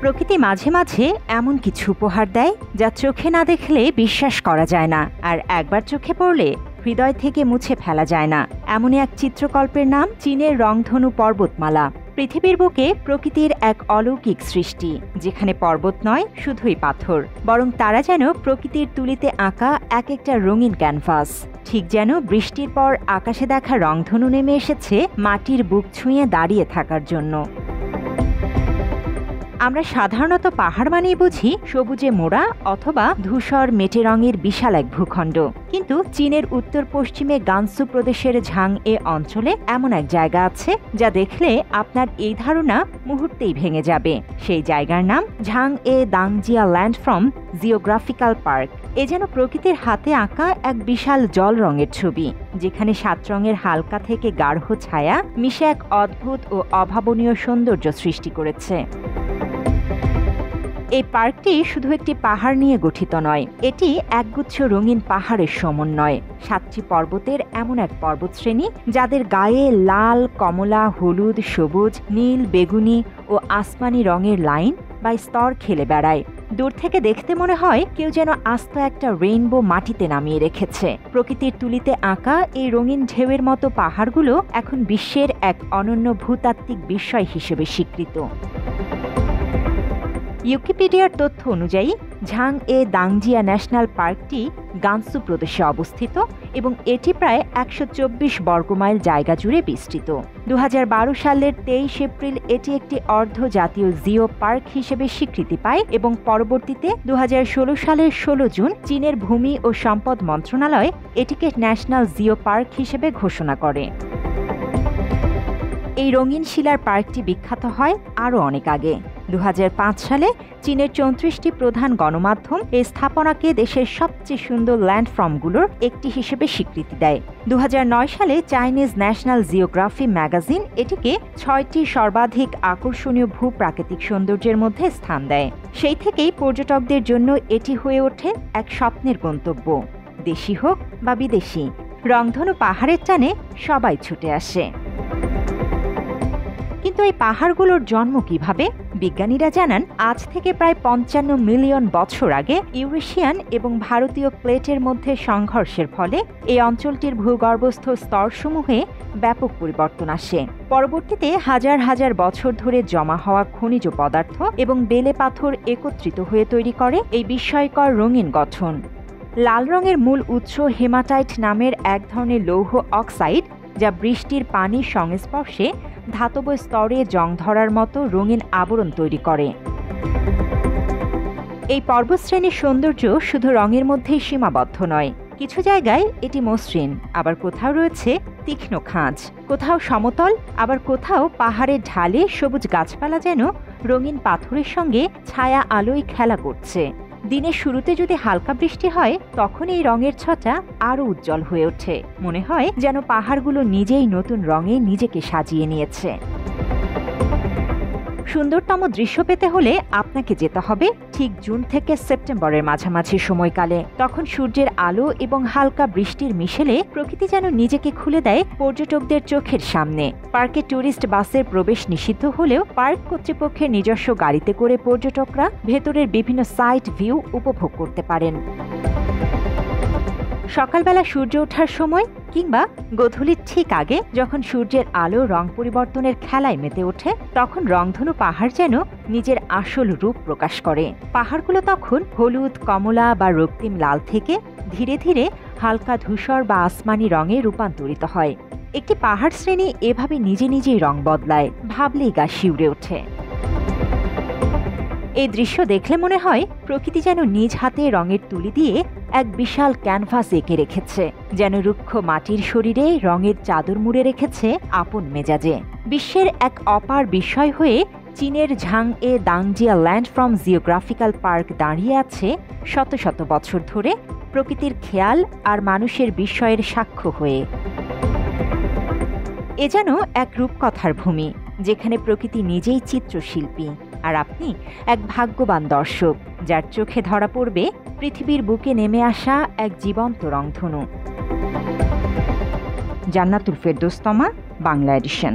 প্রকৃতি মাঝে মাঝে এমন কিছু উপহার দেয় যা চোখে না দেখলে বিশ্বাস করা যায় না, আর একবার চোখে পড়লে হৃদয় থেকে মুছে ফেলা যায় না। এমনই এক চিত্রকল্পের নাম চীনের রংধনু পর্বতমালা। পৃথিবীর বুকে প্রকৃতির এক অলৌকিক সৃষ্টি, যেখানে পর্বত নয় শুধুই পাথর, বরং তারা যেন প্রকৃতির তুলিতে আঁকা এক একটা রঙিন ক্যানভাস। ঠিক যেন বৃষ্টির পর আকাশে দেখা রংধনু নেমে এসেছে মাটির বুক ছুঁয়ে দাঁড়িয়ে থাকার জন্য। আমরা সাধারণত পাহাড় মানেই বুঝি সবুজে মোড়া অথবা ধূসর মেটে রঙের বিশাল এক ভূখণ্ড, কিন্তু চীনের উত্তর পশ্চিমে গানসু প্রদেশের ঝাংএ অঞ্চলে এমন এক জায়গা আছে যা দেখলে আপনার এই ধারণা মুহূর্তেই ভেঙে যাবে। সেই জায়গার নাম ঝাংএ দাংজিয়া ল্যান্ডফর্ম জিওগ্রাফিক্যাল পার্ক। এ যেন প্রকৃতির হাতে আঁকা এক বিশাল জল রঙের ছবি, যেখানে 7 রঙের হালকা থেকে গাঢ় ছায়া মিশে এক অদ্ভুত ও অভাবনীয় সৌন্দর্য সৃষ্টি করেছে। এই পার্কটি শুধু একটি পাহাড় নিয়ে গঠিত নয়, এটি একগুচ্ছ রঙিন পাহাড়ের সমন্বয়। 7টি পর্বতের এমন এক পর্বতশ্রেণী যাদের গায়ে লাল, কমলা, হলুদ, সবুজ, নীল, বেগুনি ও আসমানি রঙের লাইন বা স্তর খেলে বেড়ায়। দূর থেকে দেখতে মনে হয় কেউ যেন আস্ত একটা রেইনবো মাটিতে নামিয়ে রেখেছে। প্রকৃতির তুলিতে আঁকা এই রঙিন ঢেউয়ের মতো পাহাড়গুলো এখন বিশ্বের এক অনন্য ভূতাত্ত্বিক বিস্ময় হিসেবে স্বীকৃত। উইকিপিডিয়ার তথ্য অনুযায়ী ঝাংএ দাংজিয়া ন্যাশনাল পার্কটি গানসু প্রদেশে অবস্থিত এবং এটি প্রায় 124 বর্গমাইল জায়গা জুড়ে বিস্তৃত। 2012 সালের 23 এপ্রিল এটি একটি অর্ধ জাতীয় জিও পার্ক হিসেবে স্বীকৃতি পায় এবং পরবর্তীতে 2016 সালের 16 জুন চীনের ভূমি ও সম্পদ মন্ত্রণালয় এটিকে ন্যাশনাল জিও পার্ক হিসেবে ঘোষণা করে। এই রঙিন শিলার পার্কটি বিখ্যাত হয় আরও অনেক আগে। 2005 সালে চীনের 34টি প্রধান গণমাধ্যম এই স্থাপনাকে দেশের সবচেয়ে সুন্দর ল্যান্ডফর্মগুলোর একটি হিসেবে স্বীকৃতি দেয়। 2009 সালে চাইনিজ ন্যাশনাল জিওগ্রাফি ম্যাগাজিন এটিকে 6টি সর্বাধিক আকর্ষণীয় ভূপ্রাকৃতিক সৌন্দর্যের মধ্যে স্থান দেয়। সেই থেকেই পর্যটকদের জন্য এটি হয়ে ওঠে এক স্বপ্নের গন্তব্য। দেশি হোক বা বিদেশি, রংধনু পাহাড়ের টানে সবাই ছুটে আসে। কিন্তু এই পাহাড়গুলোর জন্ম কিভাবে? বিজ্ঞানীরা জানান, আজ থেকে প্রায় 55 মিলিয়ন বছর আগে ইউরেশিয়ান এবং ভারতীয় প্লেটের মধ্যে সংঘর্ষের ফলে এই অঞ্চলটির ভূগর্ভস্থ স্তরসমূহে ব্যাপক পরিবর্তন আসে। পরবর্তীতে হাজার হাজার বছর ধরে জমা হওয়া খনিজ পদার্থ এবং বেলে পাথর একত্রিত হয়ে তৈরি করে এই বিস্ময়কর রঙিন গঠন। লাল রঙের মূল উৎস হেমাটাইট নামের এক ধরনের লৌহ অক্সাইড, যা বৃষ্টির পানির সংস্পর্শে ধাতব স্তরে জং ধরার মতো রঙিন আবরণ তৈরি করে। এই পর্বতশ্রেণীর সৌন্দর্য শুধু রঙের মধ্যেই সীমাবদ্ধ নয়। কিছু জায়গায় এটি মসৃণ, আবার কোথাও রয়েছে তীক্ষ্ণ খাঁজ, কোথাও সমতল, আবার কোথাও পাহাড়ের ঢালে সবুজ গাছপালা যেন রঙিন পাথরের সঙ্গে ছায়া আলোয় খেলা করছে। দিনের শুরুতে যদি হালকা বৃষ্টি হয়, তখন এই রঙের ছটা আরও উজ্জ্বল হয়ে ওঠে। মনে হয় যেন পাহাড়গুলো নিজেই নতুন রঙে নিজেকে সাজিয়ে নিয়েছে। সুন্দরতম দৃশ্য পেতে হলে আপনাকে যেতে হবে ঠিক জুন থেকে সেপ্টেম্বরের মাঝামাঝি সময়কালে। তখন সূর্যের আলো এবং হালকা বৃষ্টির মিশেলে প্রকৃতি যেন নিজেকে খুলে দেয় পর্যটকদের চোখের সামনে। পার্কে ট্যুরিস্ট বাসের প্রবেশ নিষিদ্ধ হলেও পার্ক কর্তৃপক্ষের নিজস্ব গাড়িতে করে পর্যটকরা ভেতরের বিভিন্ন সাইট ভিউ উপভোগ করতে পারেন। সকালবেলা সূর্য ওঠার সময় কিংবা গোধূলির ঠিক আগে, যখন সূর্যের আলো রং পরিবর্তনের খেলায় মেতে ওঠে, তখন রংধনু পাহাড় যেন নিজের আসল রূপ প্রকাশ করে। পাহাড়গুলো তখন হলুদ, কমলা বা রক্তিম লাল থেকে ধীরে ধীরে হালকা ধূসর বা আসমানি রঙে রূপান্তরিত হয়। একটি পাহাড় শ্রেণী এভাবে নিজে নিজেই রং বদলায়, ভাবলেই গা শিউরে ওঠে। এই দৃশ্য দেখলে মনে হয় প্রকৃতি যেন নিজ হাতে রঙের তুলি দিয়ে এক বিশাল ক্যানভাস এঁকে রেখেছে, যেন রুক্ষ মাটির শরীরে রঙের চাদর মুড়ে রেখেছে আপন মেজাজে। বিশ্বের এক অপার বিস্ময় হয়ে চীনের ঝাংএ দাংজিয়া ল্যান্ডফর্ম জিওগ্রাফিক্যাল পার্ক দাঁড়িয়ে আছে শত শত বছর ধরে, প্রকৃতির খেয়াল আর মানুষের বিস্ময়ের সাক্ষ্য হয়ে। এ যেন এক রূপকথার ভূমি, যেখানে প্রকৃতি নিজেই চিত্রশিল্পী, আর আপনি এক ভাগ্যবান দর্শক, যার চোখে ধরা পড়বে পৃথিবীর বুকে নেমে আসা এক জীবন্ত রংধনু। জান্নাতুল ফেরদৌস তমা, বাংলা এডিশন।